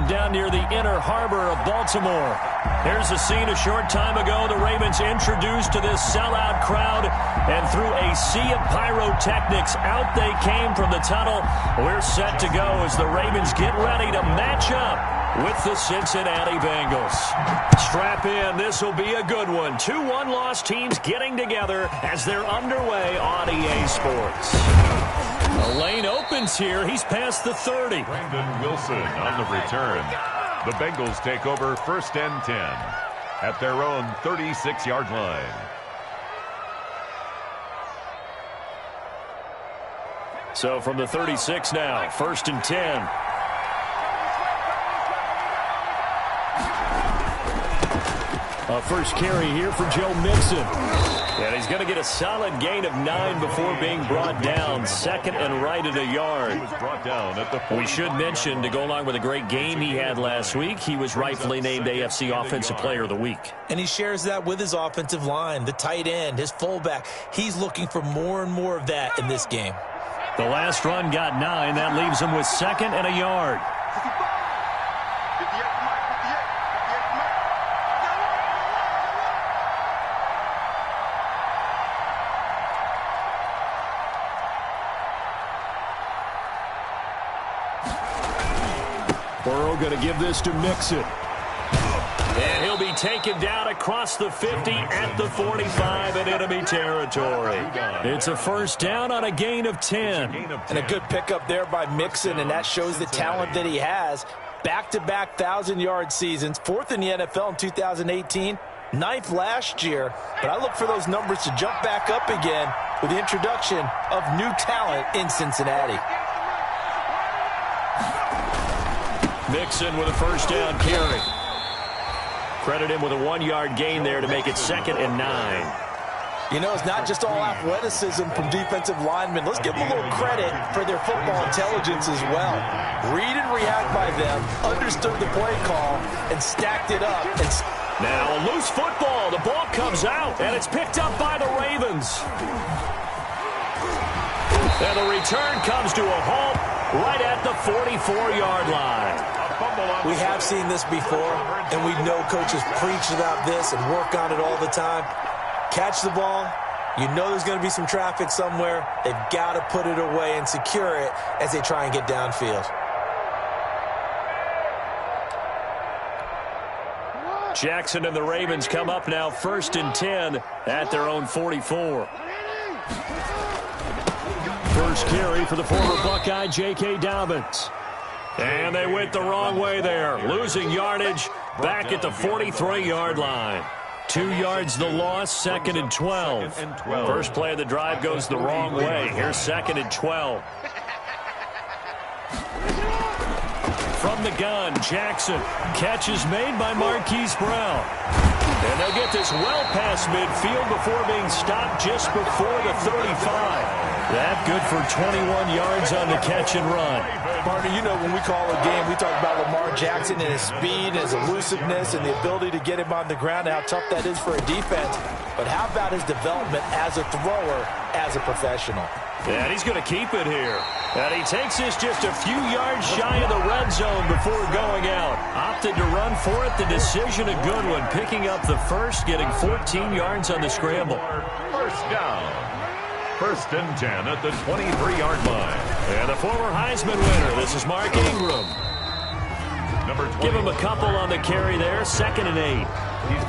Stadium down near the Inner Harbor of Baltimore. Here's a scene a short time ago. The Ravens introduced to this sellout crowd, and through a sea of pyrotechnics, out they came from the tunnel. We're set to go as the Ravens get ready to match up with the Cincinnati Bengals. Strap in. This will be a good one. 2 one-loss teams getting together as they're underway on EA Sports. The lane opens here. He's past the 30. Brandon Wilson on the return. The Bengals take over 1st and 10 at their own 36-yard line. So from the 36 now, 1st and 10. A first carry here for Joe Mixon. And he's going to get a solid gain of 9 before being brought down. 2nd and right at a yard. He was brought down at the We should mention, to go along with a great game he had last week, he was rightfully named AFC Offensive Player of the Week. And he shares that with his offensive line, the tight end, his fullback. He's looking for more and more of that in this game. The last run got 9. That leaves him with 2nd and a yard. Burrow going to give this to Mixon. And he'll be taken down across the 50 at the 45 in enemy territory. It's a first down on a gain of 10. And a good pickup there by Mixon, and that shows the talent that he has. Back-to-back 1,000-yard seasons, 4th in the NFL in 2018, 9th last year. But I look for those numbers to jump back up again with the introduction of new talent in Cincinnati. Mixon with a first down carry. Credit him with a 1-yard gain there to make it 2nd and 9. You know, it's not just all athleticism from defensive linemen. Let's give them a little credit for their football intelligence as well. Read and react by them, understood the play call, and stacked it up. Now a loose football. The ball comes out, and it's picked up by the Ravens. And the return comes to a halt right at the 44-yard line. We have seen this before, and we know coaches preach about this and work on it all the time. Catch the ball. You know there's going to be some traffic somewhere. They've got to put it away and secure it as they try and get downfield. Jackson and the Ravens come up now 1st and 10 at their own 44. First carry for the former Buckeye, J.K. Dobbins. And they went the wrong way there, losing yardage back at the 43-yard line. 2 yards the loss, 2nd and 12. First play of the drive goes the wrong way. Here's 2nd and 12. From the gun, Jackson. Catch is made by Marquise Brown. And they'll get this well past midfield before being stopped just before the 35. That good for 21 yards on the catch and run. Partner, you know when we call a game, we talk about Lamar Jackson and his speed, his elusiveness, and the ability to get him on the ground, and how tough that is for a defense. But how about his development as a thrower, as a professional? And he's going to keep it here. And he takes this just a few yards shy of the red zone before going out. Opted to run for it. The decision a good one. Picking up the first, getting 14 yards on the scramble. First down. 1st and 10 at the 23-yard line. And the former Heisman winner, this is Mark Ingram. Give him a couple on the carry there, 2nd and 8.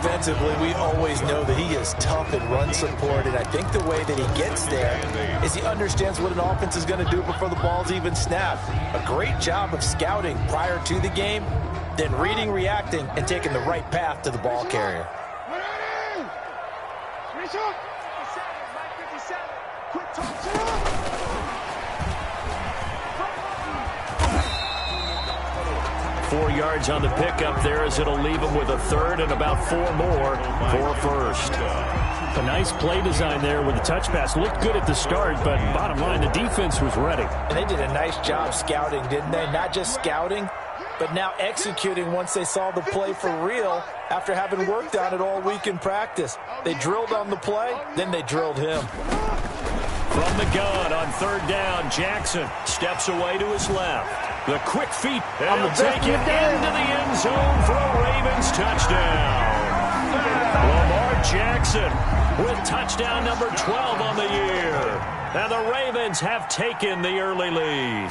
Defensively, we always know that he is tough in run support, and I think the way that he gets there is he understands what an offense is going to do before the ball's even snapped. A great job of scouting prior to the game, then reading, reacting, and taking the right path to the ball carrier. 4 yards on the pickup there as it'll leave him with a 3rd and about 4 more for first. A nice play design there with the touch pass. Looked good at the start, but bottom line, the defense was ready. And they did a nice job scouting, didn't they? Not just scouting, but now executing once they saw the play for real after having worked on it all week in practice. They drilled on the play, then they drilled him. From the gun on 3rd down, Jackson steps away to his left. The quick feet. And they'll take it into the end zone for a Ravens touchdown. Lamar Jackson with touchdown number 12 on the year. And the Ravens have taken the early lead.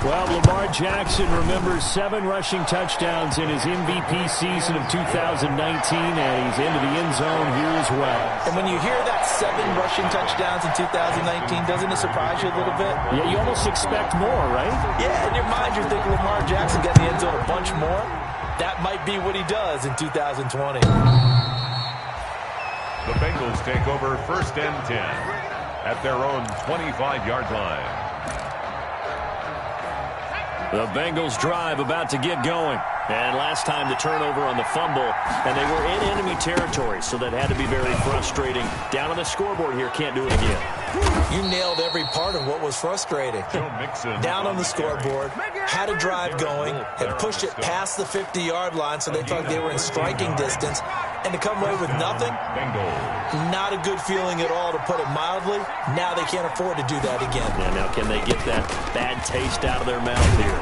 Well, Lamar Jackson remembers 7 rushing touchdowns in his MVP season of 2019, and he's into the end zone here as well. And when you hear that 7 rushing touchdowns in 2019, doesn't it surprise you a little bit? Yeah, you almost expect more, right? Yeah, in your mind you're thinking Lamar Jackson got in the end zone a bunch more. That might be what he does in 2020. The Bengals take over 1st and 10 at their own 25-yard line. The Bengals drive about to get going. And last time the turnover on the fumble, and they were in enemy territory, so that had to be very frustrating. Down on the scoreboard here, can't do it again. You nailed every part of what was frustrating. Down on the scoreboard, had a drive going, had pushed it past the 50-yard line so they thought they were in striking distance, and to come away with nothing, not a good feeling at all, to put it mildly. Now they can't afford to do that again. Yeah, now can they get that bad taste out of their mouth here?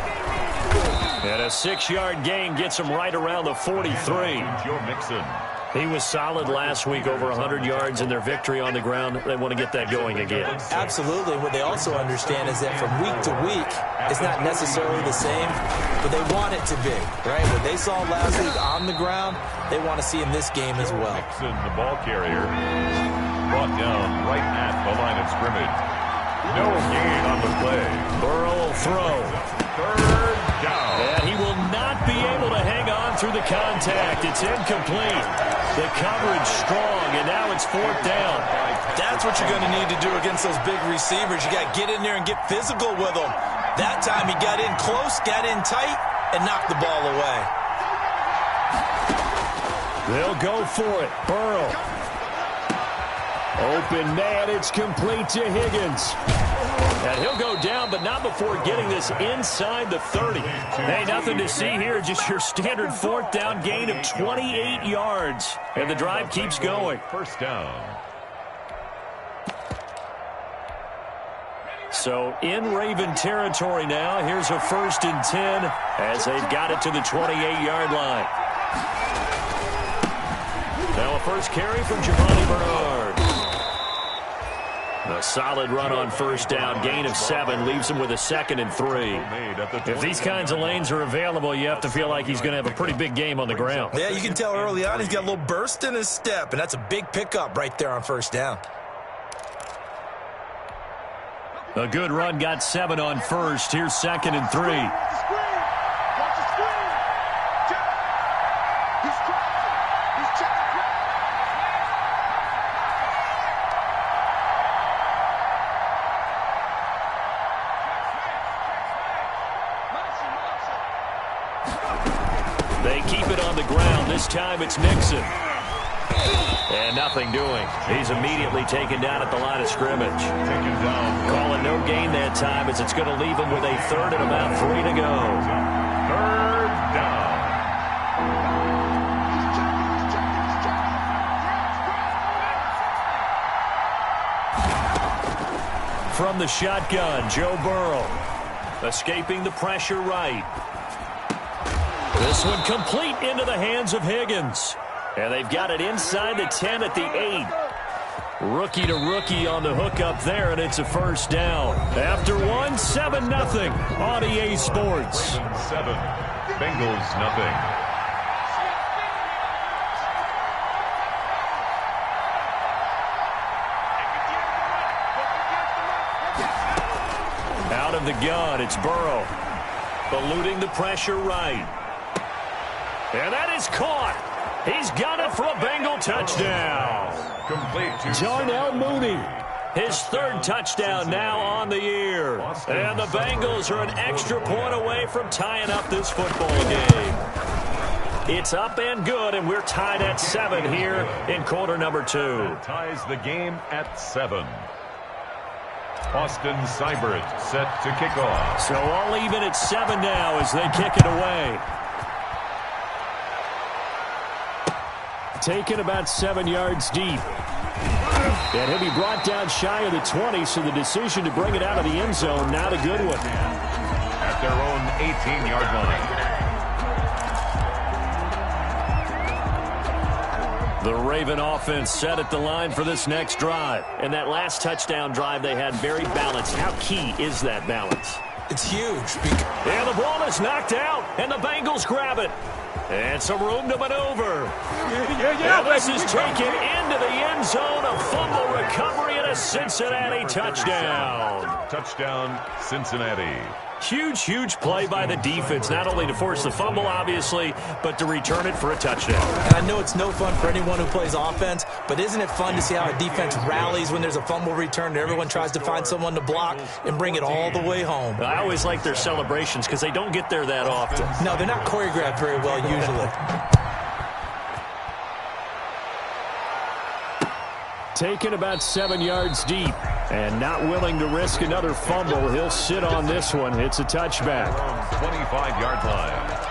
And a 6-yard gain gets him right around the 43. He was solid last week, over 100 yards in their victory on the ground. They want to get that going again. Absolutely. What they also understand is that from week to week, it's not necessarily the same, but they want it to be, right? What they saw last week on the ground, they want to see in this game as well. Mixon, the ball carrier, brought down right at the line of scrimmage. No gain on the play. Burrow will throw. 3rd down. And he will not be able to hang on through the contact. It's incomplete. The coverage strong, and now it's 4th down. That's what you're going to need to do against those big receivers. You got to get in there and get physical with them. That time he got in close, got in tight, and knocked the ball away. They'll go for it. Burrow. Open man, it's complete to Higgins. And he'll go down, but not before getting this inside the 30. Hey, nothing to see here, just your standard 4th down gain of 28 yards. And the drive keeps going. 1st down. So in Raven territory now, here's a 1st and 10 as they've got it to the 28-yard line. Now a first carry from Giovanni Bernard. A solid run on 1st down, gain of 7, leaves him with a 2nd and 3. If these kinds of lanes are available, you have to feel like he's going to have a pretty big game on the ground. Yeah, you can tell early on he's got a little burst in his step, and that's a big pickup right there on 1st down. A good run, got 7 on 1st. Here's 2nd and 3. They keep it on the ground. This time it's Mixon. And nothing doing. He's immediately taken down at the line of scrimmage. Taken down. Calling no gain that time as it's going to leave him with a 3rd and about 3 to go. 3rd down. From the shotgun, Joe Burrow. Escaping the pressure right. This one complete into the hands of Higgins. And they've got it inside the 10 at the 8. Rookie to rookie on the hook up there, and it's a 1st down. After one, 7-0 on EA Sports. 7, Bengals nothing. Out of the gun, it's Burrow. Eluding the pressure right. And that is caught. He's got it for a Bengal touchdown. Complete to Darnell Mooney. His 3rd touchdown now on the year. And the Bengals are an extra point away from tying up this football game. It's up and good, and we're tied at 7 here in quarter number 2. Ties the game at 7. Austin Seibert set to kick off. So all even at 7 now as they kick it away. Taken about 7 yards deep. And he'll be brought down shy of the 20, so the decision to bring it out of the end zone, not a good one. At at their own 18-yard line. The Raven offense set at the line for this next drive. And that last touchdown drive they had very balanced. How key is that balance? It's huge. And the ball is knocked out, and the Bengals grab it. And some room to maneuver. And this is taken into the end zone. A fumble recovery and a Cincinnati touchdown. Touchdown, Cincinnati. Huge, huge play by the defense, not only to force the fumble, obviously, but to return it for a touchdown. And I know it's no fun for anyone who plays offense, but isn't it fun to see how a defense rallies when there's a fumble return and everyone tries to find someone to block and bring it all the way home? I always like their celebrations because they don't get there that often. No, they're not choreographed very well usually. Taken about 7 yards deep and not willing to risk another fumble. He'll sit on this one. It's a touchback. 25-yard line.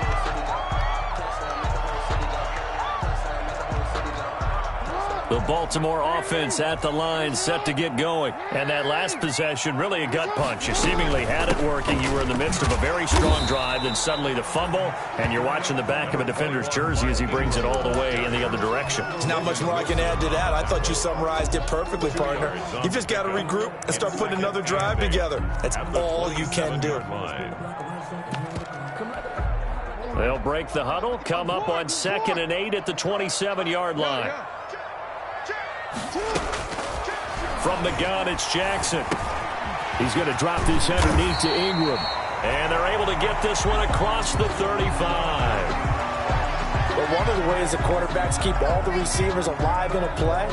The Baltimore offense at the line, set to get going. And that last possession, really a gut punch. You seemingly had it working. You were in the midst of a very strong drive, then suddenly the fumble, and you're watching the back of a defender's jersey as he brings it all the way in the other direction. There's not much more I can add to that. I thought you summarized it perfectly, partner. You just got to regroup and start putting another drive together. That's all you can do. They'll break the huddle, come up on 2nd and 8 at the 27-yard line. From the gun, it's Jackson. He's going to drop this underneath to Ingram. And they're able to get this one across the 35. But one of the ways the quarterbacks keep all the receivers alive in a play,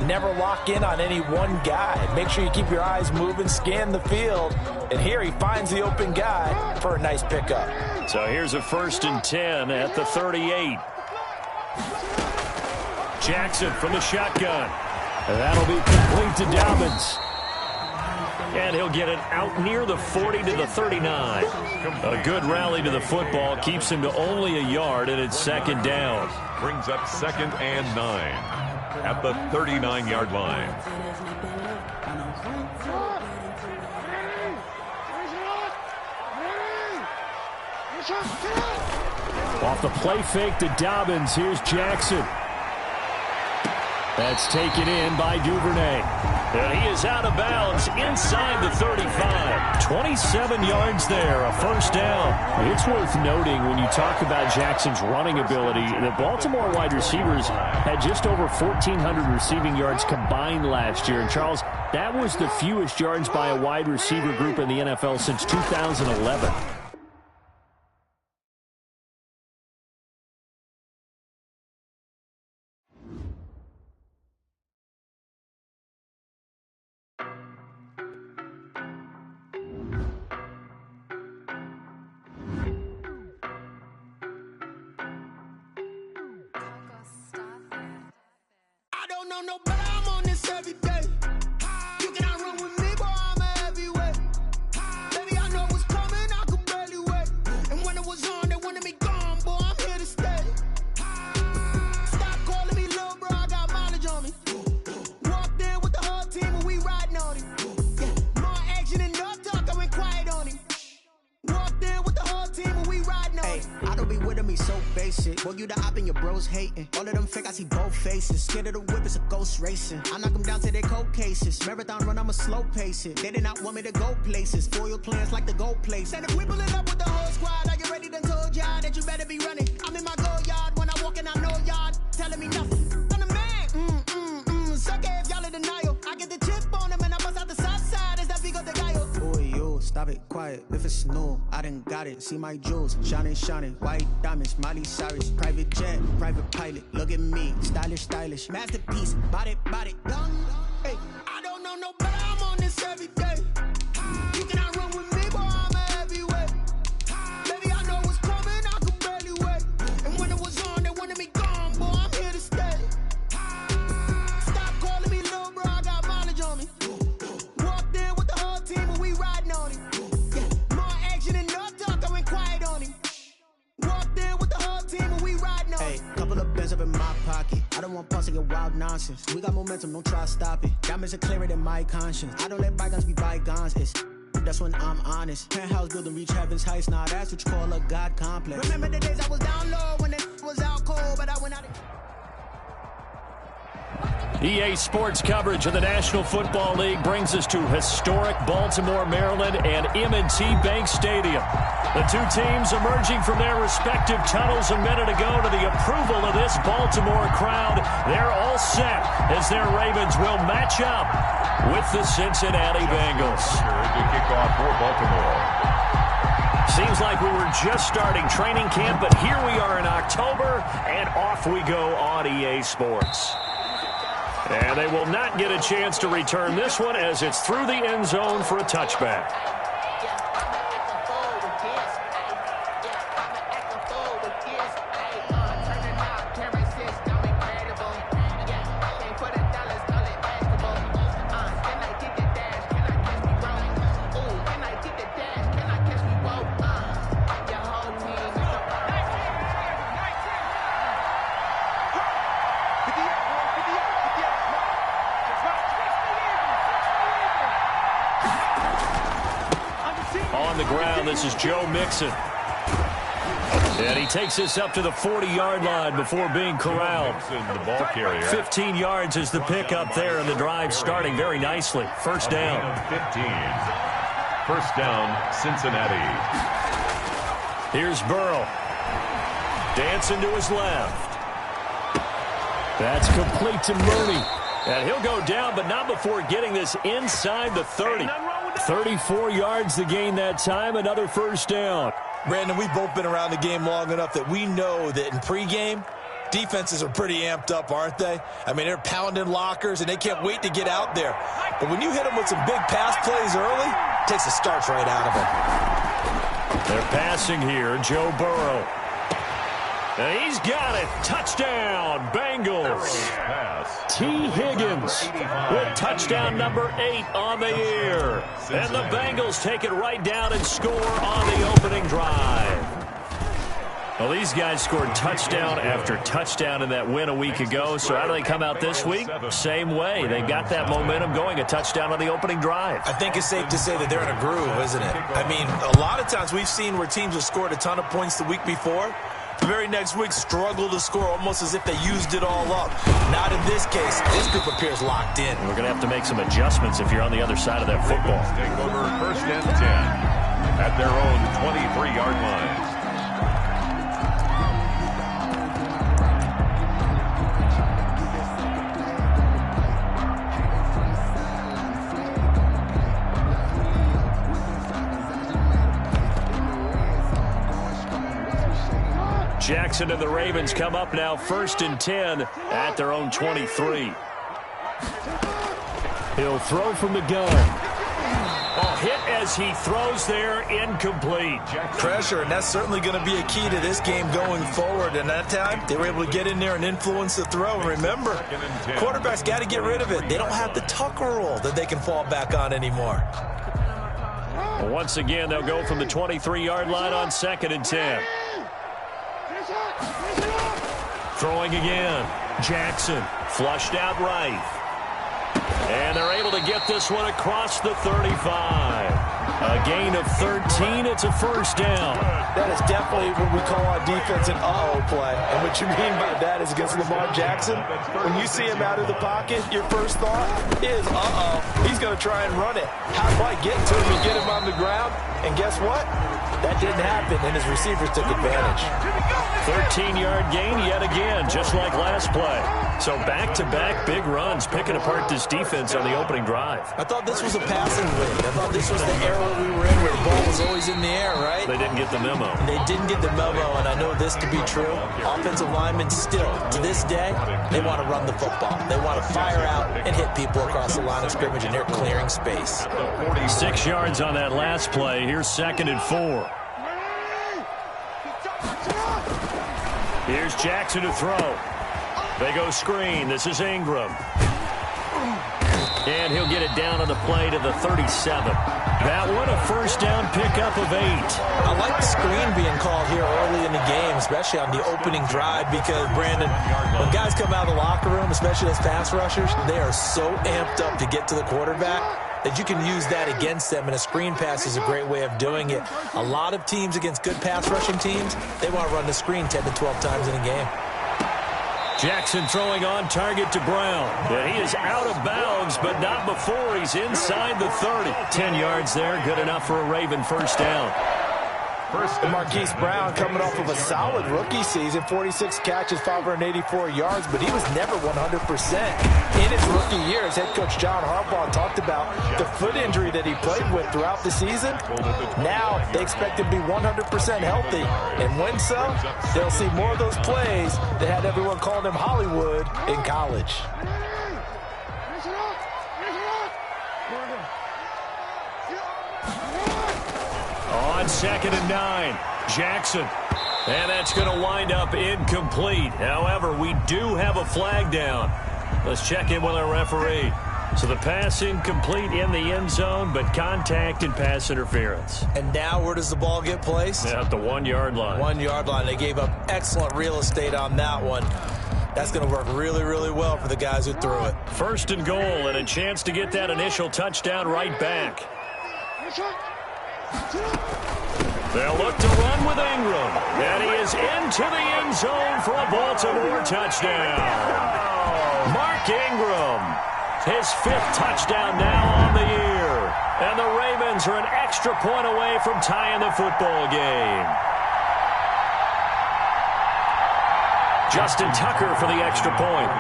never lock in on any one guy. Make sure you keep your eyes moving, scan the field. And here he finds the open guy for a nice pickup. So here's a 1st and 10 at the 38. Jackson from the shotgun. And that'll be complete to Dobbins. And he'll get it out near the 40 to the 39. A good rally to the football keeps him to only a yard, and it's 2nd down. Brings up 2nd and 9 at the 39-yard line. Off the play fake to Dobbins, here's Jackson. That's taken in by Duvernay. He is out of bounds inside the 35. 27 yards there, a 1st down. It's worth noting when you talk about Jackson's running ability, the Baltimore wide receivers had just over 1,400 receiving yards combined last year. And, Charles, that was the fewest yards by a wide receiver group in the NFL since 2011. No, but I'm on this every day. You cannot run with me, boy, I'm a heavyweight. Baby, I know what's coming, I could barely wait. And when it was on, they wanted me gone, boy, I'm here to stay. Stop calling me little bro, I got mileage on me. Walked in with the whole team and we riding on him. Yeah, more action and no talk, I went quiet on him. Walked in with the whole team and we riding on him. I don't be with me so basic. Boy, you the op and your bros hating. All of them fake, I see both faces. Scared of the whip, it's a ghost racing. I knock them down to their cold cases. Marathon run, I'ma slow pace it. They did not want me to go places. Foil plans like the gold place. And if we pulling up with the whole squad, I already done told y'all that you better be running. I'm in my go yard when I walk in, I know y'all telling me nothing. I'm the man, suck it if y'all in denial. I get the chip on them and I bust out the south side. Is that big of the guy? Boy, you, stop it, quiet. If it's new, I done got it. See my jewels, shining, white diamonds, Miley Cyrus, private jet, private pilot. Look at me, stylish, masterpiece, body, young. Hey, I don't know no better, I'm on this every day. You cannot run with me, boy, I'm a heavyweight. Baby, I know what's coming, I could barely wait. And when it was on, they wanted me gone, boy, I'm here to stay. Stop calling me little bro, I got mileage on me. Walked in with the whole team and we riding on him. Yeah, more action and no talk, I went quiet on him. Walked in with the whole team and we riding on him. Hey, couple of bins up in my pocket. I don't want pulse to get wild nonsense. We got momentum, don't try to stop it. Diamonds are clearer than my conscience. I don't let bygones be bygones. It's that's when I'm honest. Penthouse building, reach heaven's heights, nah, that's what you call a God complex. Remember the days I was down low when it was out cold, but I went out. EA Sports coverage of the National Football League brings us to historic Baltimore, Maryland, and M&T Bank Stadium. The two teams emerging from their respective tunnels a minute ago to the approval of this Baltimore crowd. They're all set as their Ravens will match up with the Cincinnati Bengals. To kick off for Baltimore. Seems like we were just starting training camp, but here we are in October, and off we go on EA Sports. And they will not get a chance to return this one as it's through the end zone for a touchback. On the ground, this is Joe Mixon. And he takes this up to the 40-yard line before being corralled. The ball carrier. 15 yards is the pickup there, and the drive starting very nicely. First down. 15. First down, Cincinnati. Here's Burrow. Dancing to his left. That's complete to Mooney. And he'll go down, but not before getting this inside the 30. 34 yards to gain that time, another first down. Brandon, we've both been around the game long enough that we know that in pregame, defenses are pretty amped up, aren't they? I mean, they're pounding lockers, and they can't wait to get out there. But when you hit them with some big pass plays early, it takes the starch right out of them. They're passing here, Joe Burrow. And he's got it. Touchdown, Bengals. T. Higgins with touchdown number 8 on the year. And the Bengals take it right down and score on the opening drive. Well, these guys scored touchdown after touchdown in that win a week ago. So how do they come out this week? Same way. They got that momentum going, a touchdown on the opening drive. I think it's safe to say that they're in a groove, isn't it? I mean, a lot of times we've seen where teams have scored a ton of points the week before. The very next week struggle to score almost as if they used it all up. Not in this case. This group appears locked in. We're going to have to make some adjustments if you're on the other side of that football. Take over first and 10 at their own 23-yard line. Jackson and the Ravens come up now first and 10 at their own 23. He'll throw from the gun. Oh, hit as he throws there, incomplete. Pressure, and that's certainly going to be a key to this game going forward. And that time, they were able to get in there and influence the throw. And remember, quarterbacks got to get rid of it. They don't have the Tucker rule that they can fall back on anymore. Once again, they'll go from the 23-yard line on second and 10. Throwing again. Jackson flushed out right. And they're able to get this one across the 35. A gain of 13. It's a first down. That is definitely what we call on defense an uh-oh play. And what you mean by that is against Lamar Jackson, when you see him out of the pocket, your first thought is, uh-oh, he's going to try and run it. How do I get to him and get him on the ground? And guess what? That didn't happen, and his receivers took advantage. 13-yard gain yet again, just like last play. So back-to-back big runs, picking apart this defense on the opening drive. I thought this was a passing league. I thought this was the era we were in where the ball was always in the air, right? They didn't get the memo. They didn't get the memo, and I know this to be true. Offensive linemen still, to this day, they want to run the football. They want to fire out and hit people across the line of scrimmage, and they're clearing space. 6 yards on that last play. Here's second and 4. Here's Jackson to throw. They go screen. This is Ingram. And he'll get it down on the play to the 37. That one a first down pickup of 8. I like the screen being called here early in the game, especially on the opening drive, because, Brandon, when guys come out of the locker room, especially as pass rushers, they are so amped up to get to the quarterback that you can use that against them, and a screen pass is a great way of doing it. A lot of teams against good pass rushing teams, they want to run the screen 10 to 12 times in a game. Jackson throwing on target to Brown. And he is out of bounds, but not before he's inside the 30. 10 yards there, good enough for a Raven first down. Marquise Brown coming off of a solid rookie season, 46 catches, 584 yards, but he was never 100%. In his rookie year, as head coach John Harbaugh talked about the foot injury that he played with throughout the season. Now they expect him to be 100% healthy, and when so, they'll see more of those plays that had everyone calling him Hollywood in college. On 2nd and 9, Jackson. And that's going to wind up incomplete. However, we do have a flag down. Let's check in with our referee. So the pass incomplete in the end zone, but contact and pass interference. And now where does the ball get placed? At the 1 yard line. 1 yard line. They gave up excellent real estate on that one. That's going to work really, really well for the guys who threw it. 1st and goal, and a chance to get that initial touchdown right back. They'll look to run with Ingram. And he is into the end zone for a Baltimore touchdown. Mark Ingram, his 5th touchdown now on the year. And the Ravens are an extra point away from tying the football game. Justin Tucker for the extra point.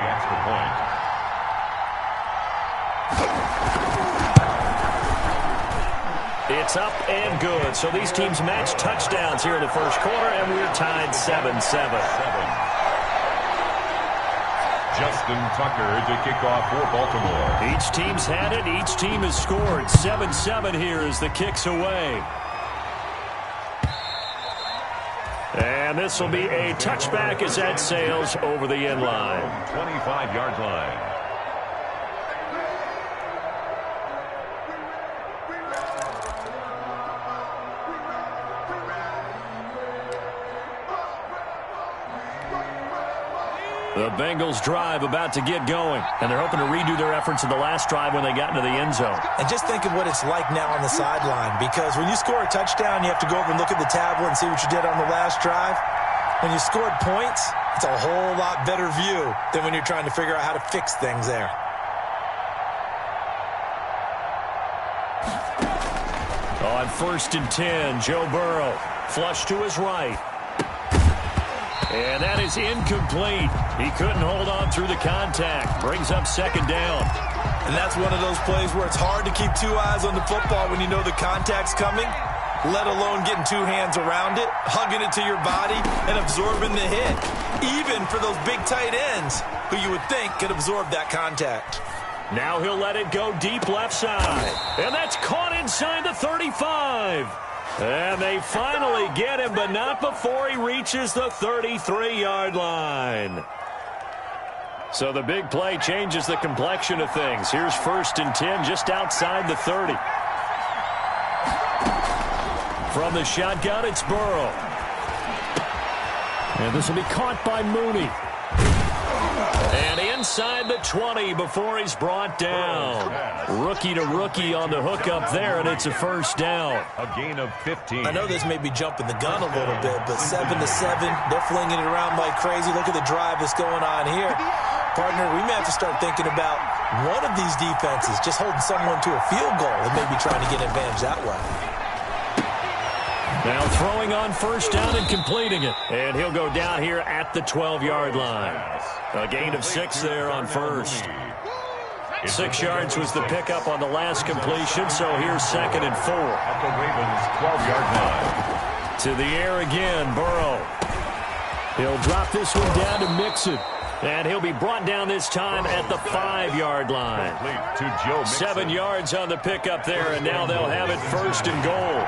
It's up and good. So these teams match touchdowns here in the first quarter, and we're tied 7-7. Justin Tucker to kick off for Baltimore. Each team's had it. Each team has scored. 7-7 here as the kick's away. And this will be a touchback as that sails over the end line. 25-yard line. The Bengals drive about to get going, and they're hoping to redo their efforts in the last drive when they got into the end zone. And just think of what it's like now on the sideline, because when you score a touchdown, you have to go over and look at the tablet and see what you did on the last drive. When you scored points, it's a whole lot better view than when you're trying to figure out how to fix things there. On 1st and 10, Joe Burrow, flush to his right. And that is incomplete. He couldn't hold on through the contact. Brings up 2nd down. And that's one of those plays where it's hard to keep 2 eyes on the football when you know the contact's coming, let alone getting 2 hands around it, hugging it to your body, and absorbing the hit. Even for those big tight ends who you would think could absorb that contact. Now he'll let it go deep left side. And that's caught inside the 35. And they finally get him, but not before he reaches the 33-yard line. So the big play changes the complexion of things. Here's 1st and 10 just outside the 30. From the shotgun, it's Burrow. And this will be caught by Mooney. And inside the 20 before he's brought down. Rookie to rookie on the hookup there, and it's a first down. A gain of 15. I know this may be jumping the gun a little bit, but 7-7, they're flinging it around like crazy. Look at the drive that's going on here. Partner, we may have to start thinking about one of these defenses just holding someone to a field goal and maybe trying to get an advantage that way. Now throwing on 1st down and completing it. And he'll go down here at the 12-yard line. A gain of 6 there on 1st. 6 yards was the pickup on the last completion, so here's 2nd and 4. At the Ravens' 12-yard line. To the air again, Burrow. He'll drop this one down to Mixon. And he'll be brought down this time at the 5-yard line. To Joe Mixon. 7 yards on the pickup there, and now they'll have it 1st and goal.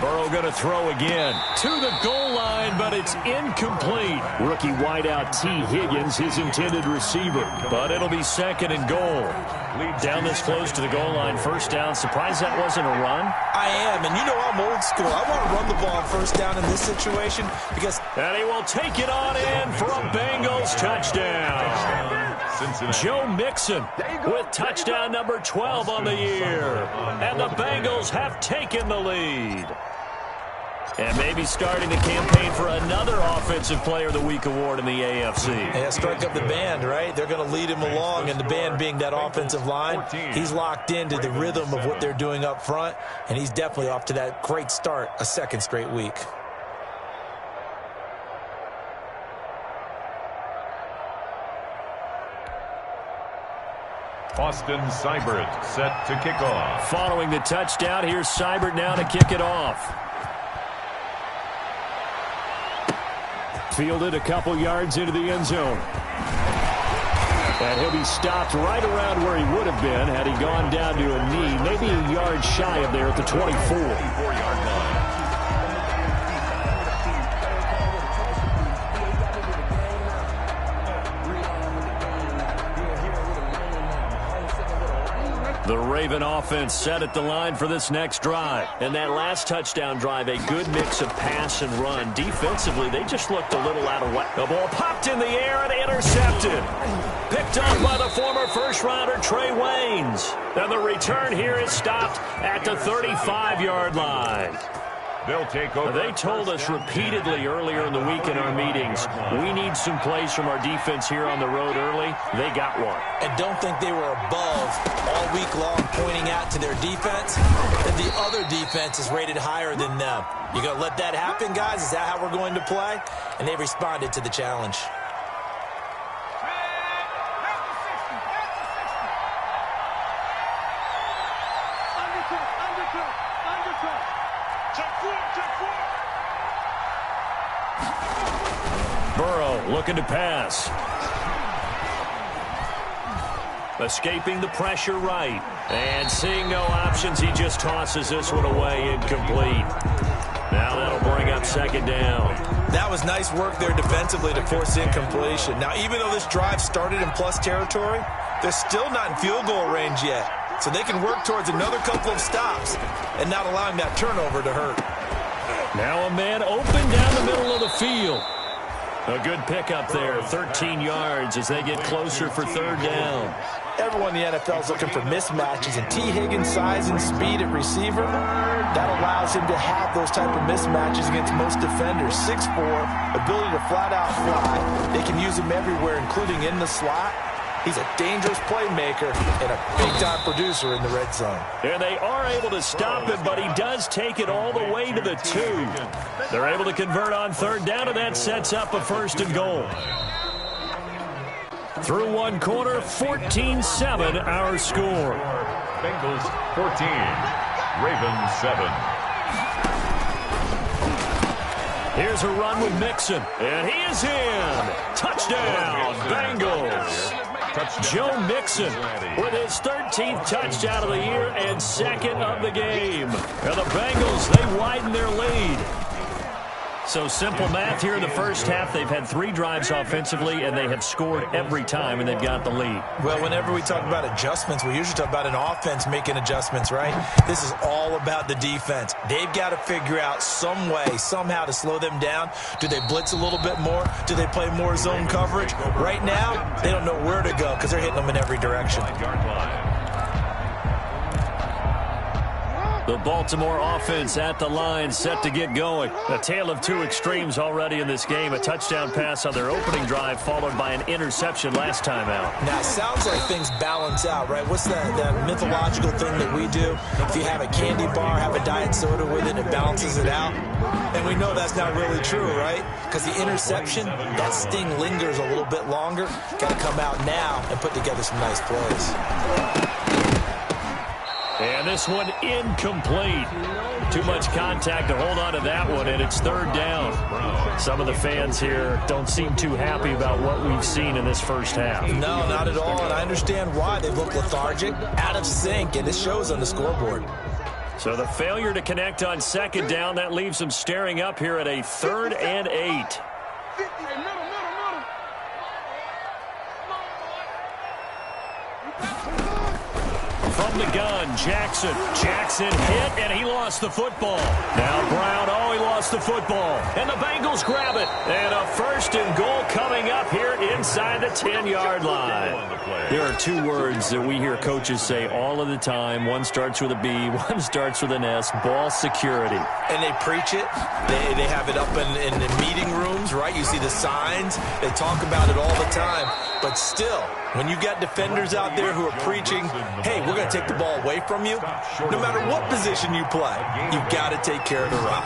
Burrow going to throw again. To the goal line, but it's incomplete. Rookie wideout T. Higgins, his intended receiver. But it'll be second and goal. Down this close to the goal line, first down. Surprised that wasn't a run? I am, and you know I'm old school. I want to run the ball on first down in this situation because... And he will take it on in for a Bengals touchdown. Joe Mixon with touchdown number 12 on the year. And the Bengals have taken the lead. And maybe starting the campaign for another Offensive Player of the Week award in the AFC. Yeah, strike up the band, right? They're going to lead him along, and the band being that offensive line, he's locked into the rhythm of what they're doing up front, and he's definitely off to that great start, a second straight week. Austin Seibert set to kick off. Following the touchdown, here's Seibert now to kick it off. Fielded a couple yards into the end zone. And he'll be stopped right around where he would have been had he gone down to a knee, maybe a yard shy of there at the 24-yard line. The Raven offense set at the line for this next drive. And that last touchdown drive, a good mix of pass and run. Defensively, they just looked a little out of whack. The ball popped in the air and intercepted. Picked off by the former first-rounder Trey Waynes. And the return here is stopped at the 35-yard line. They'll take over. They told us repeatedly earlier in the week in our meetings, we need some plays from our defense here on the road early. They got one. And don't think they were above all week long pointing out to their defense that the other defense is rated higher than them. You going to let that happen, guys? Is that how we're going to play? And they responded to the challenge. Burrow looking to pass. Escaping the pressure right. And seeing no options, he just tosses this one away incomplete. Now that'll bring up second down. That was nice work there defensively to force incompletion. Now, even though this drive started in plus territory, they're still not in field goal range yet. So they can work towards another couple of stops and not allowing that turnover to hurt. Now a man open down the middle of the field. A good pickup there, 13 yards as they get closer for third down. Everyone in the NFL is looking for mismatches, and T. Higgins' size and speed at receiver, that allows him to have those type of mismatches against most defenders. 6'4", ability to flat-out fly. They can use him everywhere, including in the slot. He's a dangerous playmaker and a big-time producer in the red zone. And they are able to stop him, but he does take it all the way to the 2. They're able to convert on third down, and that sets up a first and goal. Through one quarter, 14-7 our score. Bengals 14, Ravens 7. Here's a run with Mixon, and he is in. Touchdown, Bengals. Joe Mixon with his 13th touchdown of the year and second of the game. And the Bengals, they widen their lead. So simple math here in the first half. They've had 3 drives offensively, and they have scored every time, and they've got the lead. Well, whenever we talk about adjustments, we usually talk about an offense making adjustments, right? This is all about the defense. They've got to figure out some way, somehow to slow them down. Do they blitz a little bit more? Do they play more zone coverage? Right now, they don't know where to go because they're hitting them in every direction. The Baltimore offense at the line, set to get going. A tale of 2 extremes already in this game. A touchdown pass on their opening drive, followed by an interception last time out. Now, it sounds like things balance out, right? What's that mythological thing that we do? If you have a candy bar, have a diet soda with it, it balances it out. And we know that's not really true, right? Because the interception, that sting lingers a little bit longer. Got to come out now and put together some nice plays. And this one incomplete. Too much contact to hold on to that one, and it's third down. Some of the fans here don't seem too happy about what we've seen in this first half. No, not at all, and I understand why. They look lethargic, out of sync, and it shows on the scoreboard. So the failure to connect on second down, that leaves them staring up here at a 3rd and 8. From the gun, Jackson. Jackson hit, and he lost the football. Now Brown, he lost the football. And the Bengals grab it. And a 1st and goal coming up here inside the 10-yard line. There are 2 words that we hear coaches say all of the time. One starts with a B, one starts with an S, ball security. And they preach it. They have it up in the meeting rooms, right? You see the signs. They talk about it all the time. But still, when you've got defenders out there who are preaching, hey, we're going to take the ball away from you, no matter what position you play, you've got to take care of the run.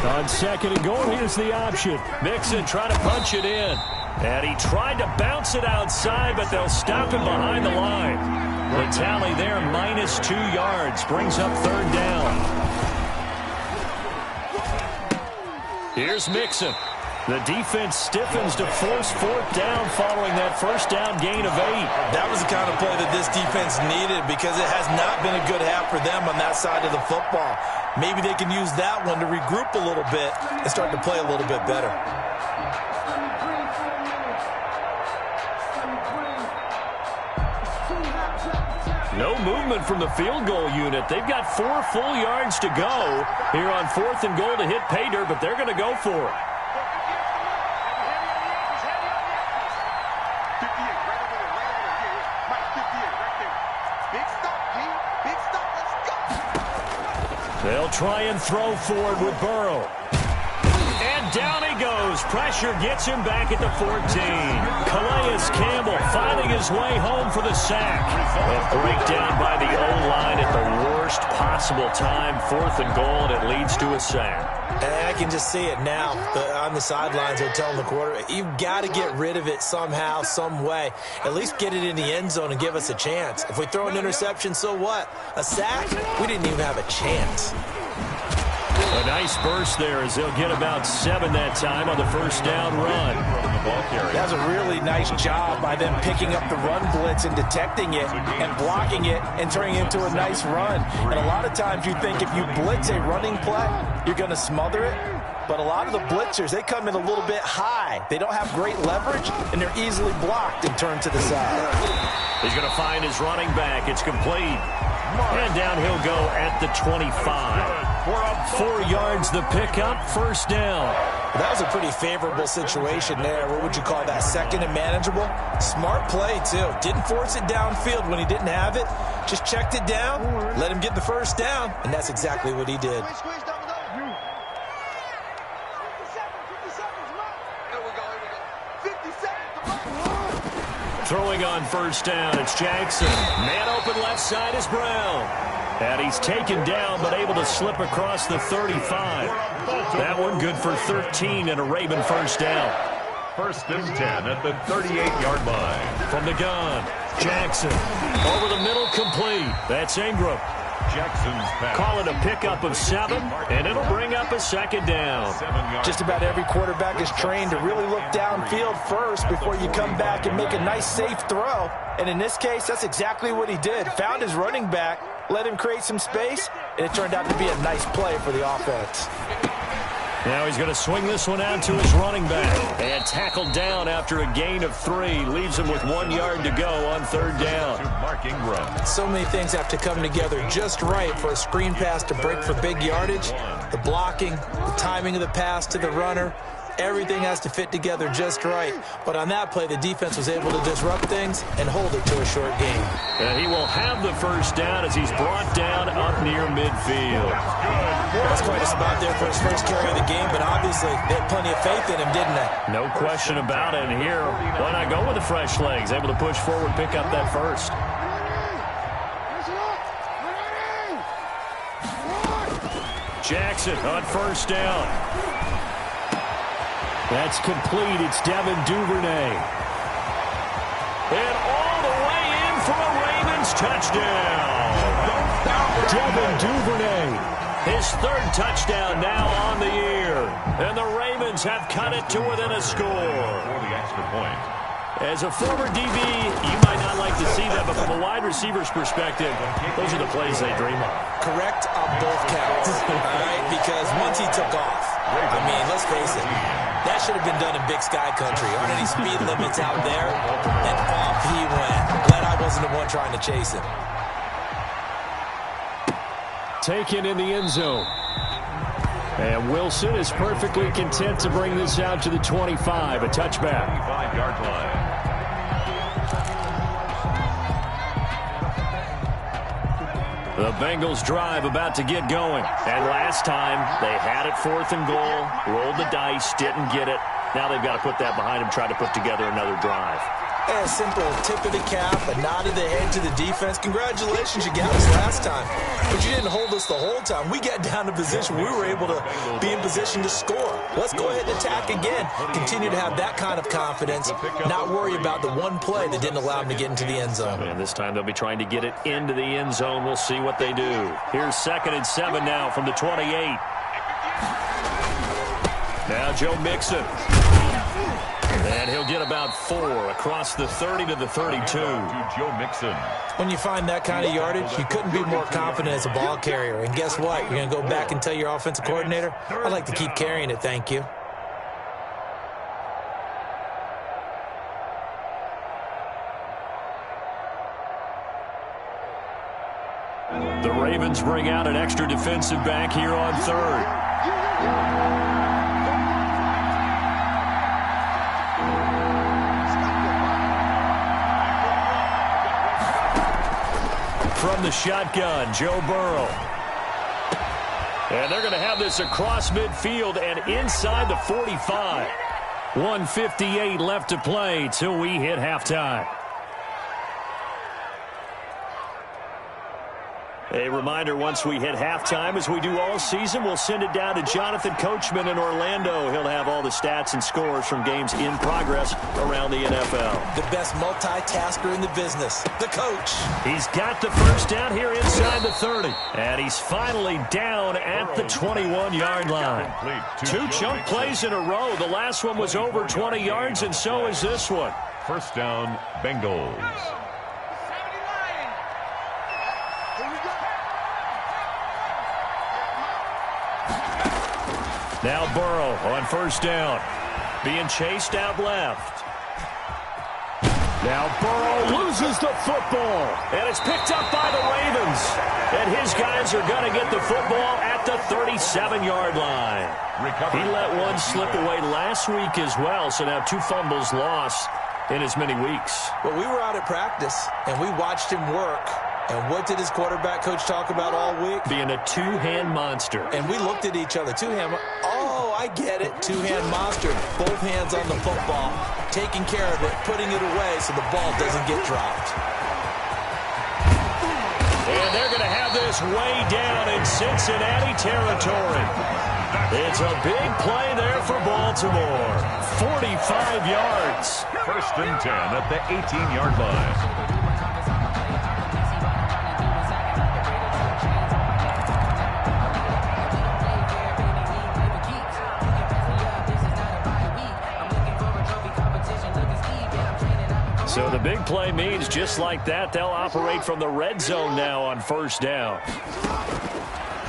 On 2nd and goal, here's the option. Mixon trying to punch it in. And he tried to bounce it outside, but they'll stop him behind the line. The tally there, -2 yards, brings up 3rd down. Here's Mixon. The defense stiffens to force 4th down following that 1st down gain of 8. That was the kind of play that this defense needed because it has not been a good half for them on that side of the football. Maybe they can use that one to regroup a little bit and start to play a little bit better. No movement from the field goal unit. They've got 4 full yards to go here on 4th and goal to hit pay dirt, but they're going to go for it. They'll try and throw forward with Burrow. And down he goes. Pressure gets him back at the 14. Calais Campbell finding his way home for the sack. A breakdown by the O-line at the worst possible time. 4th and goal, and it leads to a sack. And I can just see it now. On the sidelines, they're telling the quarterback, you've got to get rid of it somehow, some way. At least get it in the end zone and give us a chance. If we throw an interception, so what? A sack? We didn't even have a chance. A nice burst there as they'll get about 7 that time on the 1st down run. That's a really nice job by them picking up the run blitz and detecting it and blocking it and turning it into a nice run. And a lot of times you think if you blitz a running play, you're going to smother it. But a lot of the blitzers, they come in a little bit high. They don't have great leverage, and they're easily blocked and turned to the side. He's going to find his running back. It's complete. And down he'll go at the 25. 4 yards the pickup, 1st down. That was a pretty favorable situation there. What would you call that? 2nd and manageable? Smart play, too. Didn't force it downfield when he didn't have it. Just checked it down, let him get the 1st down, and that's exactly what he did. Throwing on 1st down, it's Jackson. Man open left side is Brown. And he's taken down, but able to slip across the 35. That one good for 13 and a Raven 1st down. 1st and 10 at the 38-yard line. From the gun, Jackson. Over the middle, complete. That's Ingram. Jackson's pass. Call it a pickup of 7, and it'll bring up a 2nd down. Just about every quarterback is trained to really look downfield first before you come back and make a nice, safe throw. And in this case, that's exactly what he did. Found his running back, let him create some space, and it turned out to be a nice play for the offense. Now he's going to swing this one out to his running back. And tackled down after a gain of 3. Leaves him with 1 yard to go on 3rd down. So many things have to come together just right for a screen pass to break for big yardage. The blocking, the timing of the pass to the runner. Everything has to fit together just right. But on that play, the defense was able to disrupt things and hold it to a short game. And he will have the 1st down as he's brought down up near midfield. That's quite a spot there for his first carry of the game, but obviously they had plenty of faith in him, didn't they? No question about it. And here, why not go with the fresh legs? Able to push forward, pick up that 1st. Jackson on 1st down. That's complete. It's Devin Duvernay. And all the way in for a Ravens touchdown. Devin Duvernay. His 3rd touchdown now on the year. And the Ravens have cut it to within a score. For the extra point. As a former DB, you might not like to see that, but from a wide receiver's perspective, those are the plays they dream of. Correct on both counts, all right? Because once he took off, I mean, let's face it, that should have been done in Big Sky country. Aren't any speed limits out there? And off he went. Glad I wasn't the one trying to chase him. Taken in the end zone. And Wilson is perfectly content to bring this out to the 25, a touchback. 25-yard line. The Bengals drive about to get going. And last time, they had it 4th and goal, rolled the dice, didn't get it. Now they've got to put that behind them, try to put together another drive. A simple tip of the cap, a nod of the head to the defense. Congratulations, you got us last time. But you didn't hold us the whole time. We got down to position. We were able to be in position to score. Let's go ahead and attack again. Continue to have that kind of confidence. Not worry about the one play that didn't allow them to get into the end zone. And this time they'll be trying to get it into the end zone. We'll see what they do. Here's 2nd and 7 now from the 28. Now Joe Mixon. And he'll get about 4 across the 30 to the 32. To Joe Mixon. When you find that kind of yardage, you couldn't be more confident as a ball carrier. And guess what? You're going to go back and tell your offensive coordinator, I'd like to keep carrying it, thank you. The Ravens bring out an extra defensive back here on 3rd. From the shotgun, Joe Burrow. And they're going to have this across midfield and inside the 45. 1:58 left to play till we hit halftime. A reminder, once we hit halftime, as we do all season, we'll send it down to Jonathan Coachman in Orlando. He'll have all the stats and scores from games in progress around the NFL. The best multitasker in the business, the coach. He's got the first down here inside the 30. And he's finally down at the 21-yard line. 2 chunk plays in a row. The last one was over 20 yards, and so is this one. First down, Bengals. Now Burrow on first down. Being chased out left. Now Burrow loses the football. And it's picked up by the Ravens. And his guys are going to get the football at the 37-yard line. He let one slip away last week as well. So now 2 fumbles lost in as many weeks. Well, we were out at practice, and we watched him work. And what did his quarterback coach talk about all week? Being a 2-hand monster. And we looked at each other. 2-hand. Oh, I get it. 2-hand monster. Both hands on the football, taking care of it, putting it away so the ball doesn't get dropped. And they're going to have this way down in Cincinnati territory. It's a big play there for Baltimore. 45 yards. First and 10 at the 18-yard line. So the big play means just like that, they'll operate from the red zone now on first down.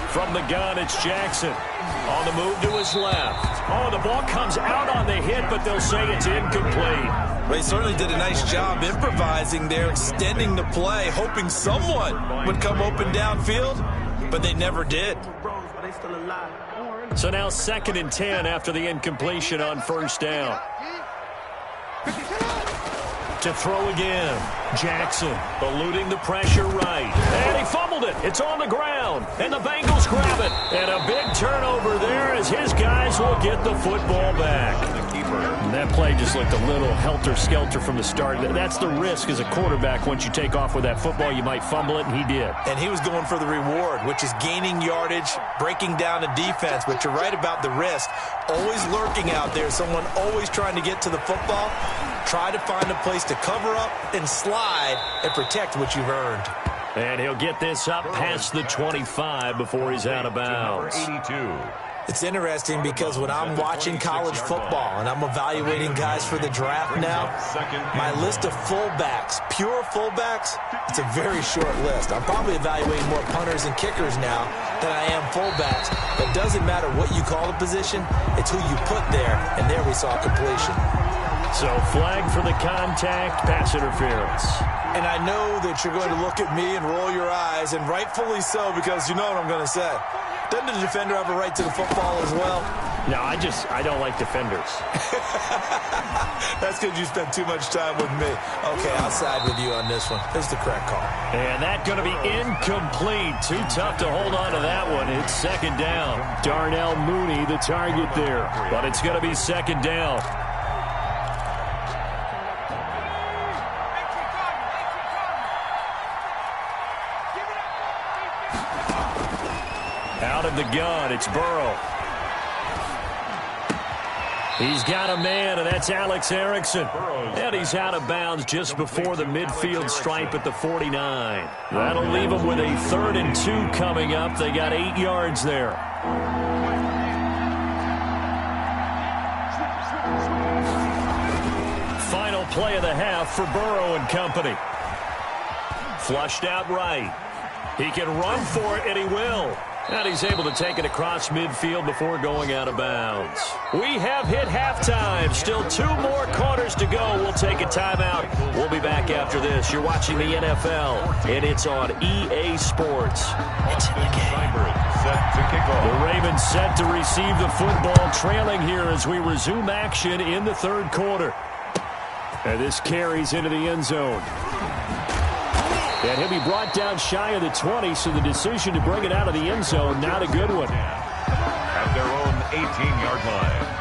From the gun, it's Jackson. On the move to his left. Oh, the ball comes out on the hit, but they'll say it's incomplete. They certainly did a nice job improvising there, extending the play, hoping someone would come open downfield, but they never did. So now 2nd and 10 after the incompletion on first down. To throw again. Jackson eluding the pressure right. And he fumbled it. It's on the ground. And the Bengals grab it. And a big turnover there as his guys will get the football back. And that play just looked a little helter-skelter from the start. That's the risk as a quarterback. Once you take off with that football, you might fumble it, and he did. And he was going for the reward, which is gaining yardage, breaking down a defense. But you're right about the risk. Always lurking out there. Someone always trying to get to the football. Try to find a place to cover up and slide and protect what you've earned. And he'll get this up past the 25 before he's out of bounds. 82. It's interesting because when I'm watching college football and I'm evaluating guys for the draft now, my list of fullbacks, pure fullbacks, it's a very short list. I'm probably evaluating more punters and kickers now than I am fullbacks. But it doesn't matter what you call the position, it's who you put there, and there we saw completion. So flag for the contact, pass interference. And I know that you're going to look at me and roll your eyes, and rightfully so, because you know what I'm going to say. Doesn't the defender have a right to the football as well? No, I don't like defenders. That's because you spent too much time with me. Okay, I'll side with you on this one. Here's the correct call. And that's going to be incomplete. Too tough to hold on to that one. It's second down. Darnell Mooney, the target there. But it's going to be second down. Out of the gun, it's Burrow. He's got a man, and that's Alex Erickson. And he's out of bounds just before the midfield stripe at the 49. That'll leave him with a 3rd and 2 coming up. They got 8 yards there. Final play of the half for Burrow and company. Flushed out right. He can run for it, and he will. And he's able to take it across midfield before going out of bounds. We have hit halftime. Still 2 more quarters to go. We'll take a timeout. We'll be back after this. You're watching the NFL, and it's on EA Sports. It's in the game. Set to kick off. The Ravens set to receive the football, trailing here as we resume action in the 3rd quarter. And this carries into the end zone. And he'll be brought down shy of the 20, so the decision to bring it out of the end zone, not a good one. At their own 18-yard line.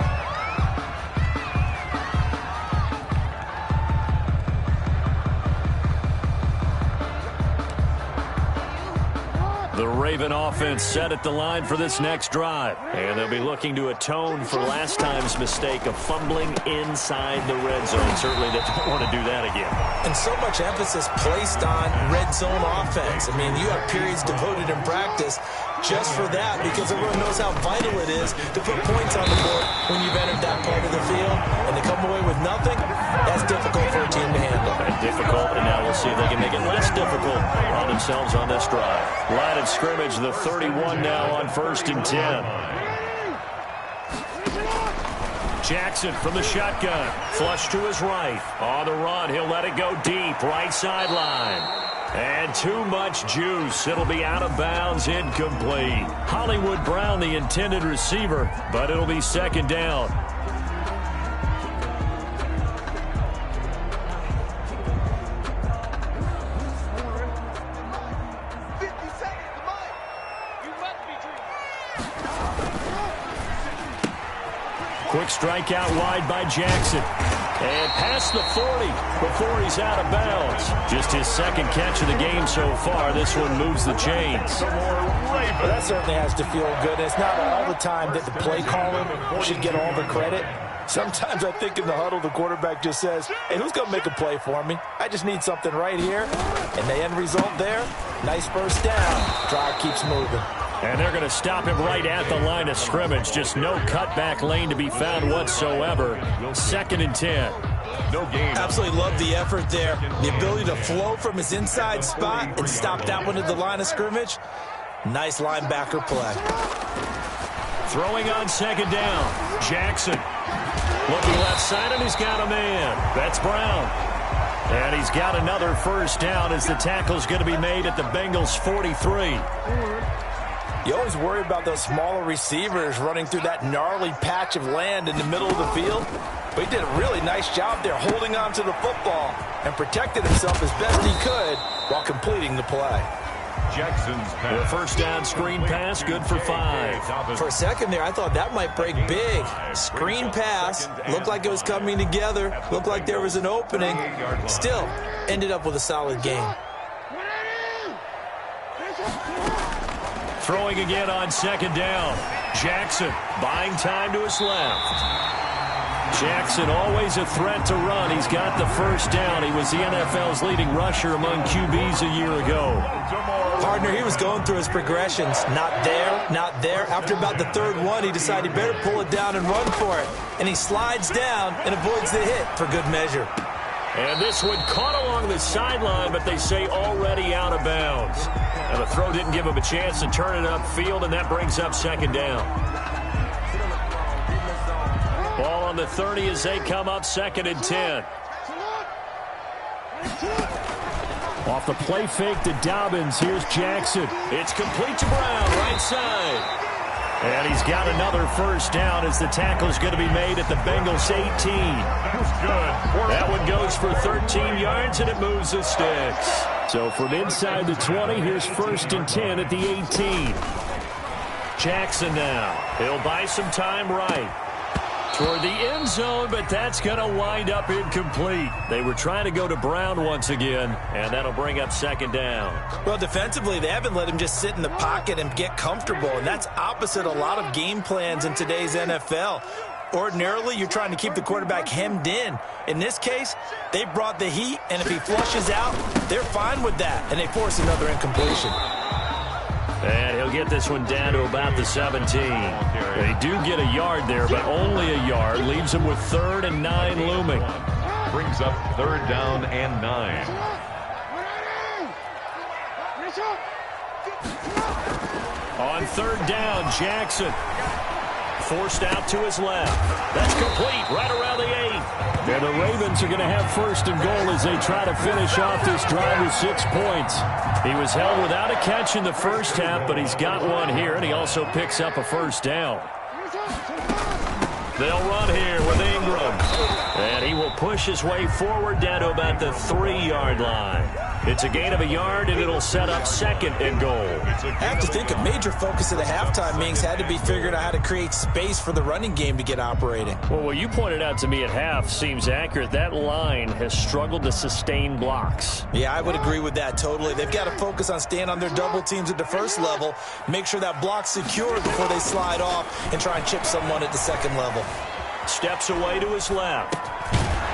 The Raven offense set at the line for this next drive. And they'll be looking to atone for last time's mistake of fumbling inside the red zone. Certainly they don't want to do that again. And so much emphasis placed on red zone offense. I mean, you have periods devoted in practice just for that, because everyone knows how vital it is to put points on the board when you've entered that part of the field. And to come away with nothing, that's difficult for a team to handle. Difficult, and now we'll see if they can make it less difficult on themselves on this drive. Line of scrimmage, the 31 now on 1st and 10. Jackson from the shotgun. Flush to his right. On the run, he'll let it go deep. Right sideline. And too much juice. It'll be out of bounds, incomplete. Hollywood Brown, the intended receiver, but it'll be second down. Quick strikeout wide by Jackson. And past the 40 before he's out of bounds. Just his 2nd catch of the game so far. This one moves the chains. Well, that certainly has to feel good. It's not all the time that the play caller should get all the credit. Sometimes I think in the huddle, the quarterback just says, hey, who's going to make a play for me? I just need something right here. And the end result there, nice first down. Drive keeps moving. And they're going to stop him right at the line of scrimmage. Just no cutback lane to be found whatsoever. 2nd and 10. No gain. Absolutely love the effort there. The ability to flow from his inside spot and stop that one at the line of scrimmage. Nice linebacker play. Throwing on 2nd down. Jackson. Looking left side, and he's got a man. That's Brown. And he's got another first down as the tackle's going to be made at the Bengals' 43. You always worry about those smaller receivers running through that gnarly patch of land in the middle of the field. But he did a really nice job there holding on to the football and protected himself as best he could while completing the play. Jackson's pass. The first down screen pass, good for 5. For a second there, I thought that might break big. Screen pass, looked like it was coming together, looked like there was an opening. Still, ended up with a solid game. Throwing again on 2nd down. Jackson buying time to his left. Jackson always a threat to run. He's got the first down. He was the NFL's leading rusher among QBs a year ago. Hard partner, he was going through his progressions. Not there, not there. After about the third one, he decided he better pull it down and run for it. And he slides down and avoids the hit for good measure. And this one caught along the sideline, but they say already out of bounds. And the throw didn't give him a chance to turn it upfield, and that brings up second down. Ball on the 30 as they come up 2nd and 10. Off the play fake to Dobbins. Here's Jackson. It's complete to Brown, right side. And he's got another first down as the tackle's going to be made at the Bengals 18. That one goes for 13 yards, and it moves the sticks. So from inside the 20, here's 1st and 10 at the 18. Jackson now. He'll buy some time right toward the end zone, but that's going to wind up incomplete. They were trying to go to Brown once again, and that'll bring up 2nd down. Well, defensively, they haven't let him just sit in the pocket and get comfortable, and that's opposite a lot of game plans in today's NFL. Ordinarily, you're trying to keep the quarterback hemmed in. In this case, they brought the heat, and if he flushes out, they're fine with that, and they force another incompletion. And he'll get this one down to about the 17. They do get a yard there, but only a yard. Leaves them with 3rd and 9 looming. Brings up 3rd down and 9. On 3rd down, Jackson. Forced out to his left. That's complete right around the 8. And the Ravens are going to have 1st and goal as they try to finish off this drive with 6 points. He was held without a catch in the first half, but he's got one here, and he also picks up a first down. They'll run here with Ingram. And he will push his way forward down to about the 3-yard line. It's a gain of a yard, and it'll set up 2nd and goal. I have to think a major focus of the halftime meetings had to be figuring out how to create space for the running game to get operating. Well, what you pointed out to me at half seems accurate. That line has struggled to sustain blocks. Yeah, I would agree with that totally. They've got to focus on staying on their double teams at the first level, make sure that block's secured before they slide off and try and chip someone at the second level. Steps away to his left.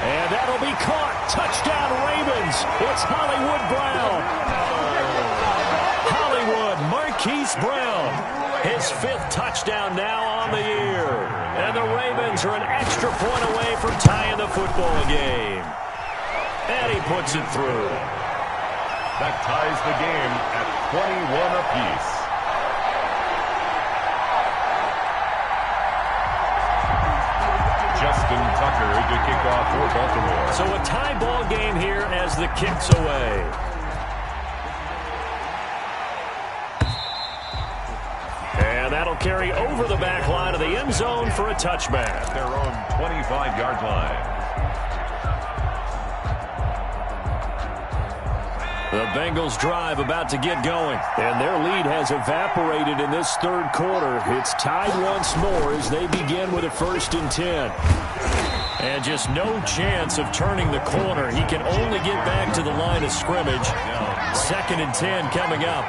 And that'll be caught. Touchdown, Ravens. It's Hollywood Brown. Hollywood, Marquise Brown. His 5th touchdown now on the year. And the Ravens are an extra point away from tying the football game. And he puts it through. That ties the game at 21 apiece. Justin Tucker to kick off for Baltimore. So a tie ball game here as the kick's away. And that'll carry over the back line of the end zone for a touchback. At their own 25-yard line. The Bengals drive about to get going, and their lead has evaporated in this 3rd quarter. It's tied once more as they begin with a 1st and 10. And just no chance of turning the corner. He can only get back to the line of scrimmage. 2nd and 10 coming up.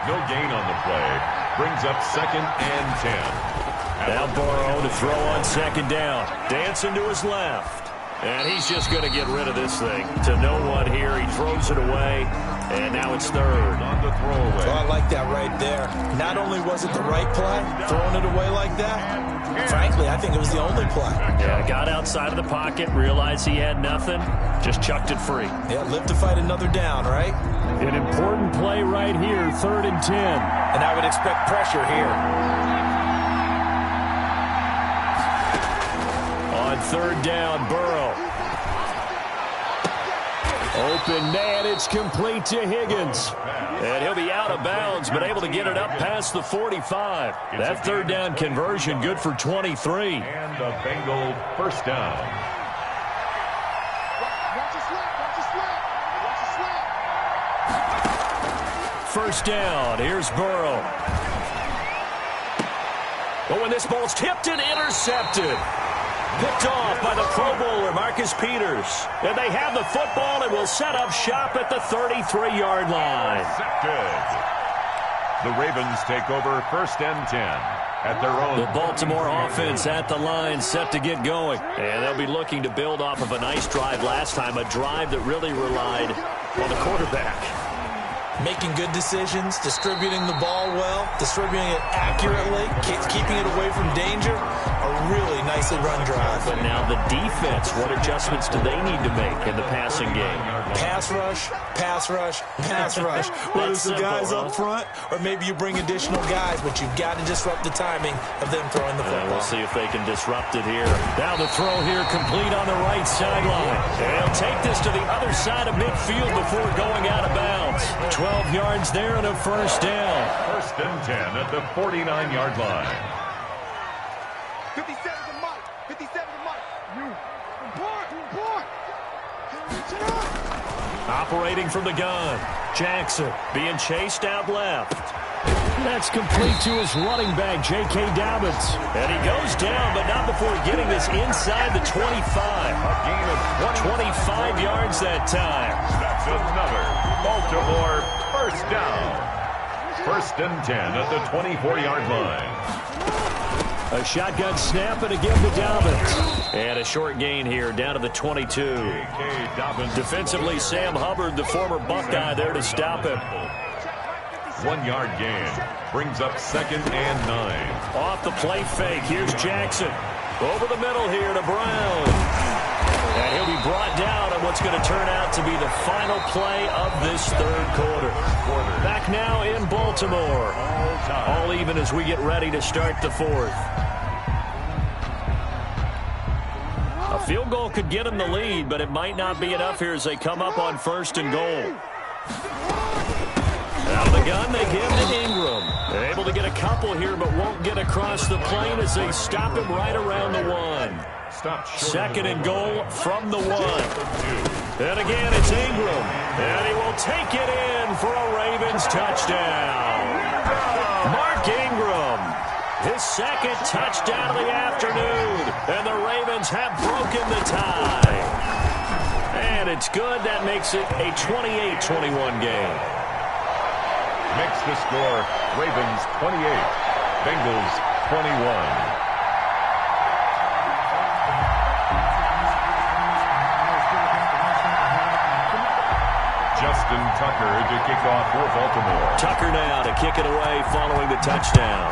No gain on the play. Brings up 2nd and 10. Now Burrow to throw on 2nd down. Dancing to his left. And he's just going to get rid of this thing. To no one here. He throws it away. And now it's 3rd. On the throwaway. Well, I like that right there. Not only was it the right play, throwing it away like that, frankly, I think it was the only play. Yeah, got outside of the pocket, realized he had nothing, just chucked it free. Yeah, live to fight another down, right? An important play right here, 3rd and 10. And I would expect pressure here. On 3rd down, Burrow. Open man, it's complete to Higgins. And he'll be out of bounds, but able to get it up past the 45. That 3rd down conversion good for 23. And the Bengal 1st down. First down, here's Burrow. But when this ball's tipped and intercepted. Picked off by the Pro Bowler, Marcus Peters. And they have the football and will set up shop at the 33-yard line. Intercepted. The Ravens take over 1st and 10 at their own. The Baltimore offense at the line, set to get going. And they'll be looking to build off of a nice drive last time, a drive that really relied on the quarterback. Making good decisions, distributing the ball well, distributing it accurately, keeping it away from danger. A really nicely run drive. But now the defense, what adjustments do they need to make in the passing game? Pass rush, pass rush, pass rush. Whether it's the guys up front or maybe you bring additional guys, but you've got to disrupt the timing of them throwing the football. We'll see if they can disrupt it here. Now the throw here complete on the right sideline. They'll take this to the other side of midfield before going out of bounds. 12 yards there and a first down. First and 10 at the 49-yard line. 57 to Mike. 57 to Mike. You. Report. Operating from the gun. Jackson being chased out left. That's complete to his running back, J.K. Dobbins. And he goes down, but not before getting this inside the 25. A gain of 25 yards that time. That's another Baltimore first down. First and 10 at the 24-yard line. A shotgun snap and again to Dobbins. And a short gain here down to the 22. Defensively, Sam Hubbard, the former Buckeye, there to stop him. 1 yard gain. Brings up second and 9. Off the play fake. Here's Jackson. Over the middle here to Brown. And he'll be brought down on what's going to turn out to be the final play of this third quarter. Back now in Baltimore. All even as we get ready to start the fourth. A field goal could get them the lead, but it might not be enough here as they come up on first and goal. Out of the gun, they give to Ingram. They're able to get a couple here, but won't get across the plane as they stop him right around the 1. Second and goal from the 1. And again, it's Ingram. And he will take it in for a Ravens touchdown. Mark Ingram, his second touchdown of the afternoon. And the Ravens have broken the tie. And it's good. That makes it a 28-21 game. Makes the score Ravens 28, Bengals 21. Justin Tucker to kick off for Baltimore. Tucker now to kick it away following the touchdown.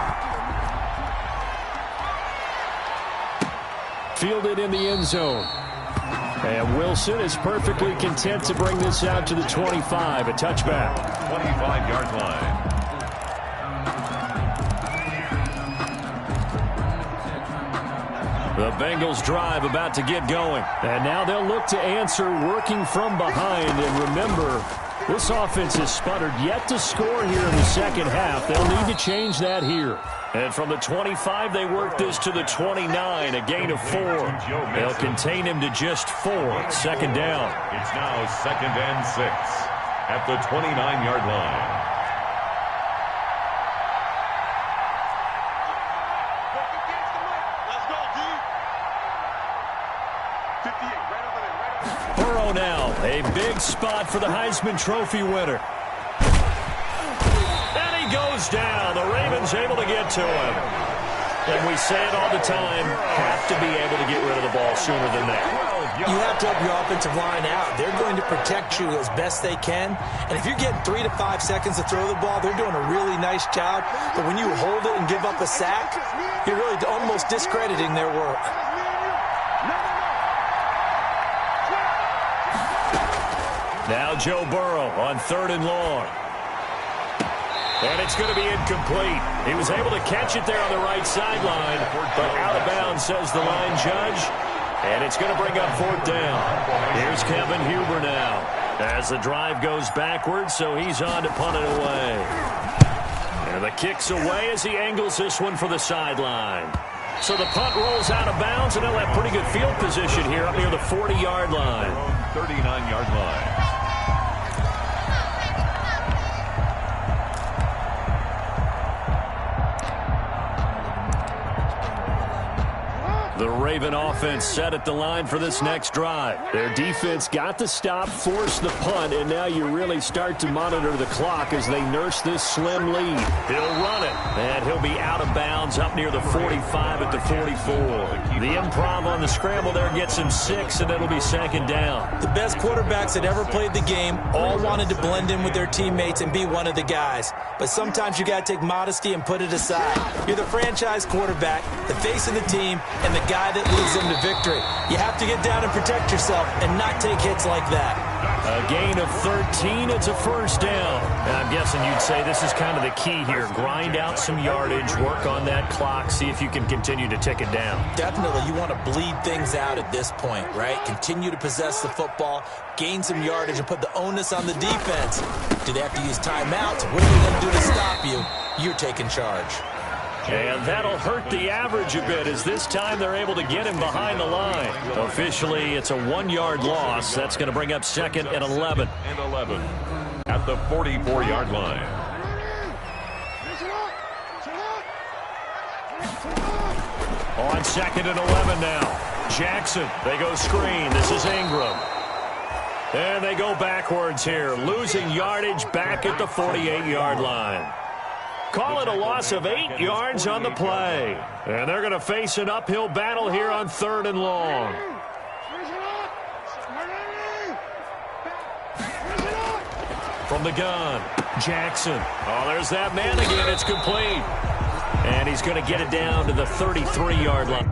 Fielded in the end zone. And Wilson is perfectly content to bring this out to the 25, a touchback. 25-yard line. The Bengals drive about to get going. And now they'll look to answer working from behind. And remember, this offense has sputtered yet to score here in the second half. They'll need to change that here. And from the 25, they work this to the 29, a gain of 4. They'll contain him to just 4. Second down. It's now second and 6 at the 29-yard line. Burrow now, a big spot for the Heisman Trophy winner. Goes down. The Ravens able to get to him. And we say it all the time, have to be able to get rid of the ball sooner than that. You have to help your offensive line out. They're going to protect you as best they can. And if you're getting 3 to 5 seconds to throw the ball, they're doing a really nice job. But when you hold it and give up a sack, you're really almost discrediting their work. Now Joe Burrow on 3rd and long. And it's going to be incomplete. He was able to catch it there on the right sideline, but out of bounds, says the line judge. And it's going to bring up 4th down. Here's Kevin Huber now as the drive goes backwards, so he's on to punt it away. And the kick's away as he angles this one for the sideline. So the punt rolls out of bounds, and they'll have pretty good field position here up near the 40-yard line. 39-yard line. The The Raven offense set at the line for this next drive. Their defense got the stop, forced the punt, and now you really start to monitor the clock as they nurse this slim lead. He'll run it, and he'll be out of bounds up near the 45 at the 44. The improv on the scramble there gets him 6, and it'll be second down. The best quarterbacks that ever played the game all wanted to blend in with their teammates and be one of the guys. But sometimes you got to take modesty and put it aside. You're the franchise quarterback, the face of the team, and the guy that leads them to victory. You have to get down and protect yourself and not take hits like that. A gain of 13, it's a first down. And I'm guessing you'd say this is kind of the key here. Grind out some yardage, work on that clock, see if you can continue to tick it down. Definitely, you want to bleed things out at this point, right? Continue to possess the football, gain some yardage, and put the onus on the defense. Do they have to use timeouts? What are they going to do to stop you? You're taking charge. And that'll hurt the average a bit as this time they're able to get him behind the line. Officially, it's a 1-yard loss. That's going to bring up second and 11. And 11 at the 44-yard line. On second and 11 now. Jackson, they go screen. This is Ingram. And they go backwards here, losing yardage back at the 48-yard line. Call it a loss of 8 yards on the play. And they're going to face an uphill battle here on 3rd and long. From the gun, Jackson. Oh, there's that man again. It's complete. And he's going to get it down to the 33-yard line.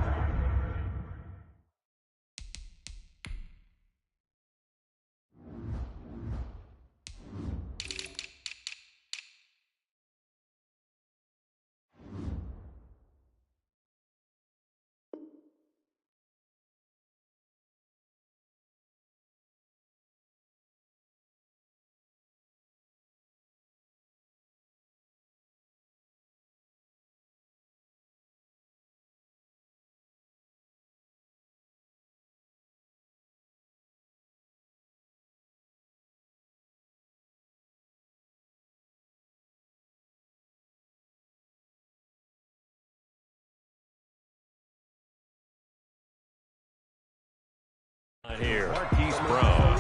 Here. Marquise Brown.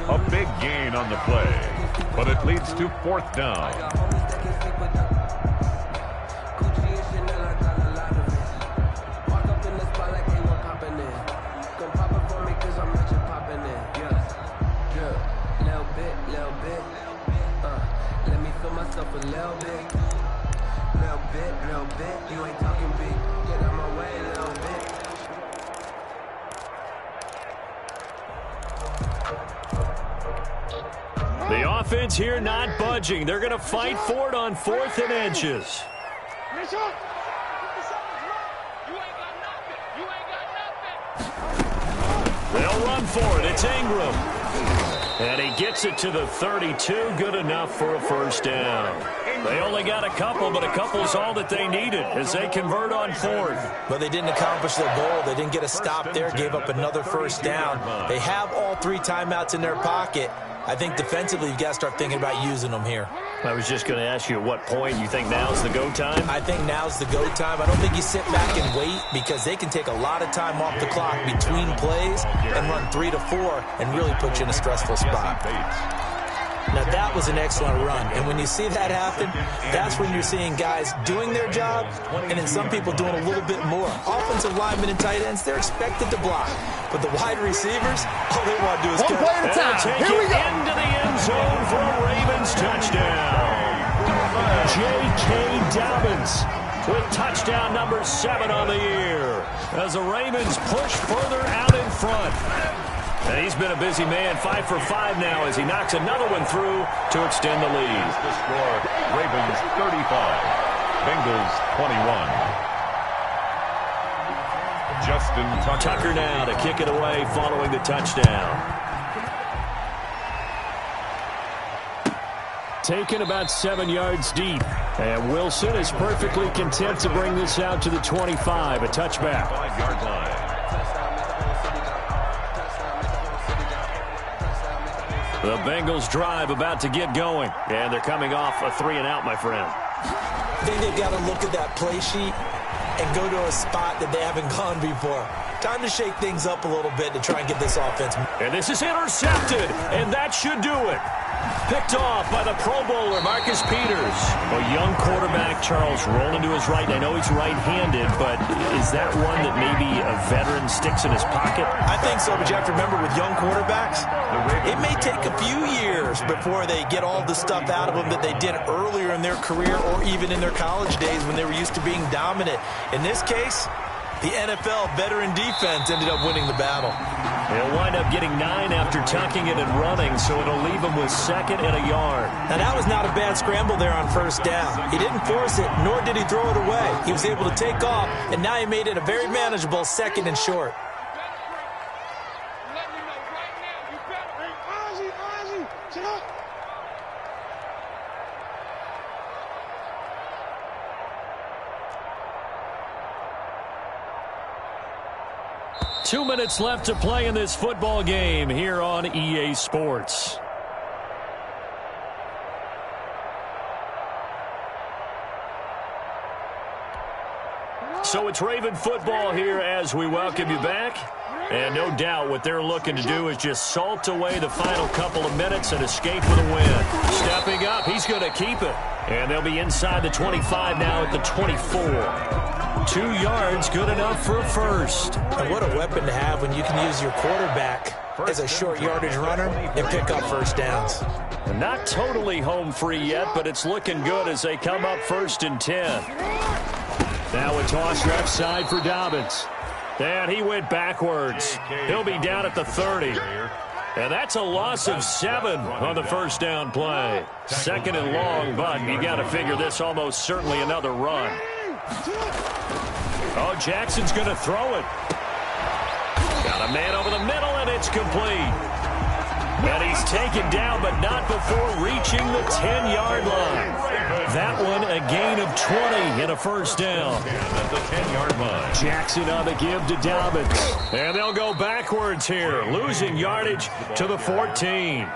A big gain on the play, but it leads to 4th down. The offense here not budging. They're going to fight for it on 4th and inches. They'll run for it. It's Ingram. And he gets it to the 32. Good enough for a first down. They only got a couple, but a couple's all that they needed as they convert on 4th. But they didn't accomplish their goal. They didn't get a stop there, gave up another first down. They have all 3 timeouts in their pocket. I think defensively you've got to start thinking about using them here. I was just going to ask you at what point you think now's the go time? I think now's the go time. I don't think you sit back and wait because they can take a lot of time off the clock between plays and run 3 to 4 and really put you in a stressful spot. Now, that was an excellent run. And when you see that happen, that's when you're seeing guys doing their job and then some people doing a little bit more. Offensive linemen and tight ends, they're expected to block. But the wide receivers, all they want to do is one play at a time. Here we go. Into the end zone for a Ravens touchdown. J.K. Dobbins with touchdown number 7 on the year as the Ravens push further out in front. And he's been a busy man, 5 for 5 now as he knocks another one through to extend the lead. The score, Ravens 35, Bengals 21. Justin Tucker now to kick it away following the touchdown. Taken about 7 yards deep. And Wilson is perfectly content to bring this out to the 25, a touchback. 5-yard line. The Bengals drive about to get going. And they're coming off a 3-and-out, my friend. I think they've got to look at that play sheet and go to a spot that they haven't gone before. Time to shake things up a little bit to try and get this offense. And this is intercepted, and that should do it. Picked off by the Pro Bowler, Marcus Peters. A young quarterback, Charles, rolling to his right. I know he's right-handed, but is that one that maybe a veteran sticks in his pocket? I think so, but you have to remember with young quarterbacks, it may take a few years before they get all the stuff out of them that they did earlier in their career or even in their college days when they were used to being dominant. In this case, the NFL veteran defense ended up winning the battle. They'll wind up getting 9 after tucking it and running, so it'll leave them with 2nd and a yard. Now, that was not a bad scramble there on 1st down. He didn't force it, nor did he throw it away. He was able to take off, and now he made it a very manageable 2nd and short. 2 minutes left to play in this football game here on EA Sports. So it's Raven football here as we welcome you back. And no doubt what they're looking to do is just salt away the final couple of minutes and escape with a win. Stepping up, he's going to keep it. And they'll be inside the 25 now at the 24. 2 yards, good enough for a first. And what a weapon to have when you can use your quarterback as a short yardage runner and pick up 1st downs. Not totally home free yet, but it's looking good as they come up 1st and 10. Now a toss left side for Dobbins. And he went backwards. He'll be down at the 30. And that's a loss of 7 on the 1st down play. 2nd and long, but you got to figure this almost certainly another run. Oh, Jackson's going to throw it. Got a man over the middle, and it's complete. And he's taken down, but not before reaching the 10-yard line. That one a gain of 20 and a 1st down. At the 10-yard line. Jackson on the give to Dobbins. And they'll go backwards here, losing yardage to the 14.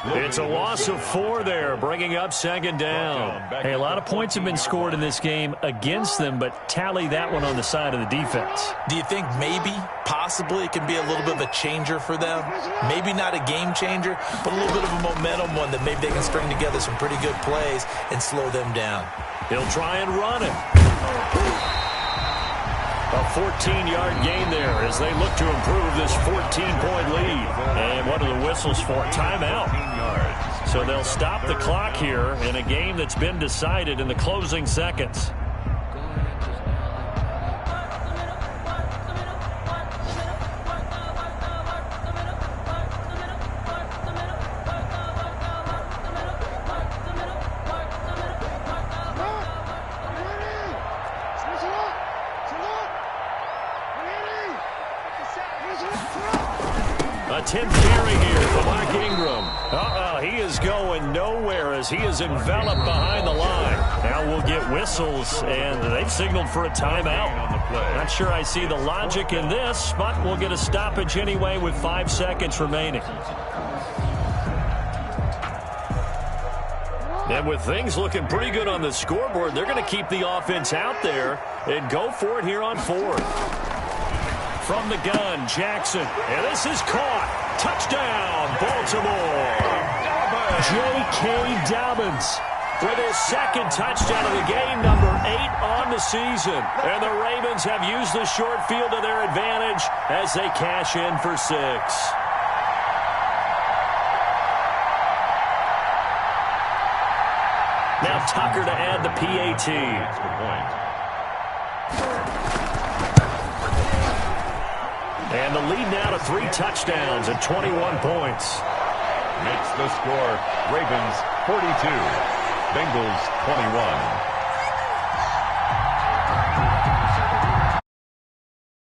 It's a loss of 4 there, bringing up 2nd down. Hey, a lot of points have been scored in this game against them, but tally that one on the side of the defense. Do you think maybe, possibly, it can be a little bit of a changer for them? Maybe not a game changer, but a little bit of a momentum one that maybe they can string together some pretty good plays and slow them down. He'll try and run it. A 14-yard gain there as they look to improve this 14-point lead. And what are the whistles for? Timeout. So they'll stop the clock here in a game that's been decided in the closing seconds. A 10th carry here for Mark Ingram. He is going nowhere as he is enveloped behind the line. Now we'll get whistles, and they've signaled for a timeout. Not sure I see the logic in this, but we'll get a stoppage anyway with 5 seconds remaining. And with things looking pretty good on the scoreboard, they're going to keep the offense out there and go for it here on 4th. From the gun, Jackson. And this is caught. Touchdown, Baltimore. J.K. Dobbins with his 2nd touchdown of the game, number 8 on the season. And the Ravens have used the short field to their advantage as they cash in for 6. Now Tucker to add the PAT. And the lead now to 3 touchdowns and 21 points. Makes the score Ravens 42, Bengals 21.